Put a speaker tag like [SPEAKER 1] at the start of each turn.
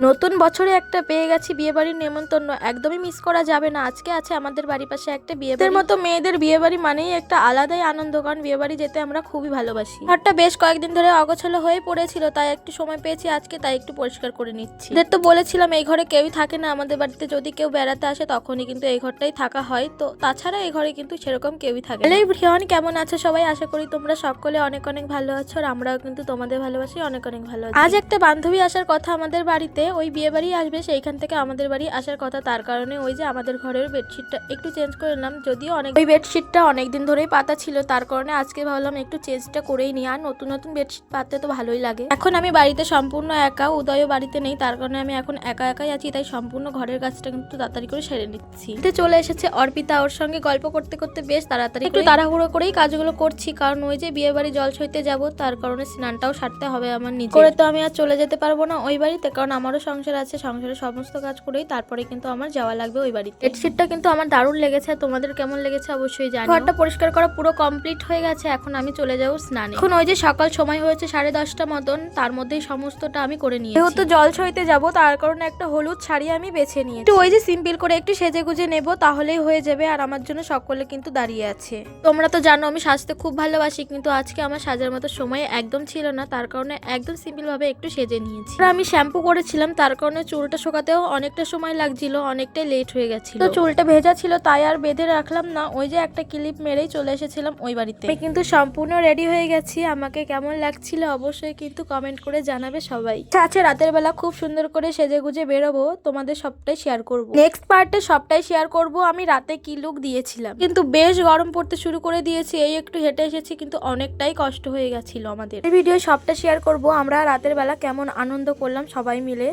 [SPEAKER 1] নতুন বছরে একটা পেয়ে গেছি বিয়েবাড়ির নেমন্তন্ন, একদমই মিস করা যাবে না। আজকে আছে আমাদের বাড়ির পাশে একটা বিয়েবাড়ির মতো মেয়েদের বিয়েবাড়ি মানেই একটা আলাদাই আনন্দ, কারণ বিয়েবাড়ি যেতে আমরা খুবই ভালোবাসি। ঘরটা বেশ কয়েকদিন ধরে অগোছালো হয়ে পড়েছিল, তাই একটু সময় পেয়েছি আজকে, তাই একটু পরিষ্কার করে নিচ্ছি। এদের তো বলেছিলাম এই ঘরে কেউই থাকে না আমাদের বাড়িতে, যদি কেউ বেড়াতে আসে তখনই কিন্তু এই ঘরটাই থাকা হয়, তো তাছাড়া এই ঘরে কিন্তু সেরকম কেউই থাকে না। ভ্রিয়ন, কেমন আছো সবাই? আশা করি তোমরা সকলে অনেক অনেক ভালো আছো, আর আমরাও কিন্তু তোমাদের ভালোবাসি, অনেক অনেক ভালো আছি। আজ একটা বান্ধবী আসার কথা আমাদের বাড়িতে, ওই বিয়ে বাড়ি আসবে, সেইখান থেকে আমাদের বাড়ি আসার কথা, তার কারণে ওই যে আমাদের ঘরের বেডশিটটা একটু চেঞ্জ করে নিলাম, যদিও ওই বেডশিটটা অনেকদিন ধরেই পাতা ছিল, তার কারণে আজকে ভাবলাম একটু চেঞ্জটা করেই নিই। আর নতুন নতুন বেডশিট পাততে তো ভালোই লাগে। এখন আমি বাড়িতে সম্পূর্ণ একা, উদয়ও বাড়িতে নেই, তার কারণে আমি এখন একা একাই আছি, তাই সম্পূর্ণ ঘরের কাজটা কিন্তু তাড়াতাড়ি করে সেরে নিচ্ছি। চলে এসেছে অর্পিতা, ওর সঙ্গে গল্প করতে করতে বেশ তাড়াতাড়ি একটু তাড়াহুড়ো করেই কাজগুলো করছি, কারণ ওই যে বিয়ে বাড়ি জল সইতে যাবো, তার কারণে স্নানটাও সারতে হবে আমার নিজে করে, তো আমি আর চলে যেতে পারবো না ওই বাড়িতে, কারণ আমারও সংসার আছে, সংসারের সমস্ত কাজ করেই তারপরে কিন্তু আমার যাওয়া লাগবে ওই বাড়িতে। বেডশিটটা কিন্তু আমার দারুণ লেগেছে, তোমাদের কেমন লেগেছে অবশ্যই জানিও। ঘরটা পরিষ্কার করা পুরো কমপ্লিট হয়ে গেছে, এখন আমি চলে যাবো স্নানে। এখন ওই যে সকাল সময় হয়েছে 10:30 মতন, তার মধ্যেই সমস্তটা আমি করে নিয়েছি। যেহেতু জল সইতে যাবো, তার কারণে একটা হলুদ শাড়ি আমি বেছে নিয়েছি, একটু ওই যে সিম্পল করে একটু সেজে গুজে নেবো, তাহলেই হয়ে যাবে। আর আমার জন্য সকলে কিন্তু দাঁড়িয়ে আছে। তোমরা তো জানো আমি সাজতে খুব ভালোবাসি, কিন্তু আজকে আমার সাজার মতো সময় একদম ছিল না, তার কারণে একদম সিম্পল ভাবে একটু সেজে নিয়েছি। আমি শ্যাম্পু করেছিলাম, তার কারণে চুলটা শোকাতেও অনেকটা সময় লাগছিল, অনেকটাই লেট হয়ে গেছিল। তো চুলটা ভেজা ছিল, তাই আর বেঁধে রাখলাম না, ওই যে একটা ক্লিপ মেরেই চলে এসেছিলাম ওই বাড়িতে। আমি কিন্তু সম্পূর্ণ রেডি হয়ে গেছি, আমাকে কেমন লাগছিল অবশ্যই কিন্তু কমেন্ট করে জানাবে সবাই। আছে রাতের বেলা খুব সুন্দর করে সেজে গুজে বেরোবো, তোমাদের সবটাই শেয়ার করবো। নেক্সট পার্টে সবটাই শেয়ার করব আমি রাতে কি লুক দিয়েছিলাম। কিন্তু বেশ গরম পড়তে শুরু করে দিয়েছি, এই একটু হেঁটে এসেছি, কিন্তু অনেকটাই কষ্ট হয়ে গেছিল আমাদের। এই ভিডিও সবটা শেয়ার করব আমরা রাতের বেলা কেমন আনন্দ করলাম সবাই মিলে।